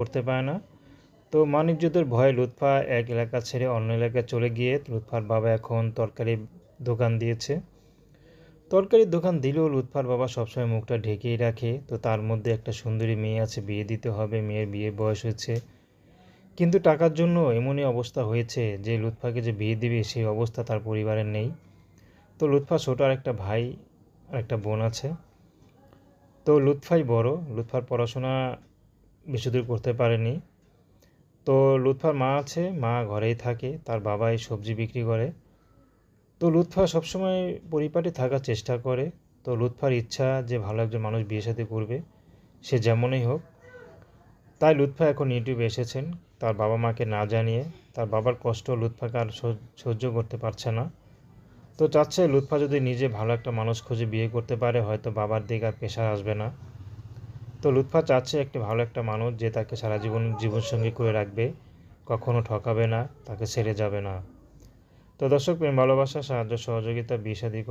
করতে পারে না। তো মান-ইজ্জতের ভয়ে লুৎফা এক এলাকা ছেড়ে অন্য এলাকায় চলে গিয়ে লুৎফার বাবা এখন তরকারির দোকান দিয়েছে। তরকারির দোকান দিলেও লুৎফার বাবা সবসময় মুখটা ঢেকেই রাখে। তো তার মধ্যে একটা সুন্দরী মেয়ে আছে, বিয়ে দিতে হবে, মেয়ের বিয়ের বয়স হয়েছে। কিন্তু টাকার জন্য এমনই অবস্থা হয়েছে যে লুৎফাকে যে বিয়ে দিবে সেই অবস্থা তার পরিবারের নেই। তো লুৎফা ছোট আরেকটা ভাই আর একটা বোন আছে। তো লুৎফাই বড়। লুৎফার পড়াশোনা বেশিদূর করতে পারেনি। তো লুৎফার মা আছে, মা ঘরেই থাকে, তার বাবাই সবজি বিক্রি করে। তো লুৎফা সবসময় পরিপাটি থাকার চেষ্টা করে। তো লুৎফার ইচ্ছা যে ভালো একজন মানুষ বিয়ে শাদী করবে, সে যেমনই হোক। তাই লুৎফা এখন ইউটিউবে এসেছেন তার বাবা মাকে না জানিয়ে। তার বাবার কষ্ট লুৎফাকে আর সহ্য করতে পারছে না। তো চাচ্ছে লুৎফা যদি নিজে ভালো একটা মানুষ খুঁজে বিয়ে করতে পারে হয়তো বাবার দিকে আর প্রেশার আসবে না। তো লুৎফা চাচ্ছে একটি ভালো একটা মানুষ যে তাকে সারা জীবনসঙ্গী করে রাখবে, কখনো ঠকাবে না, তাকে ছেড়ে যাবে না। তো দর্শক, প্রেম ভালোবাসা সাহায্য সহযোগিতা বিয়ে শাদী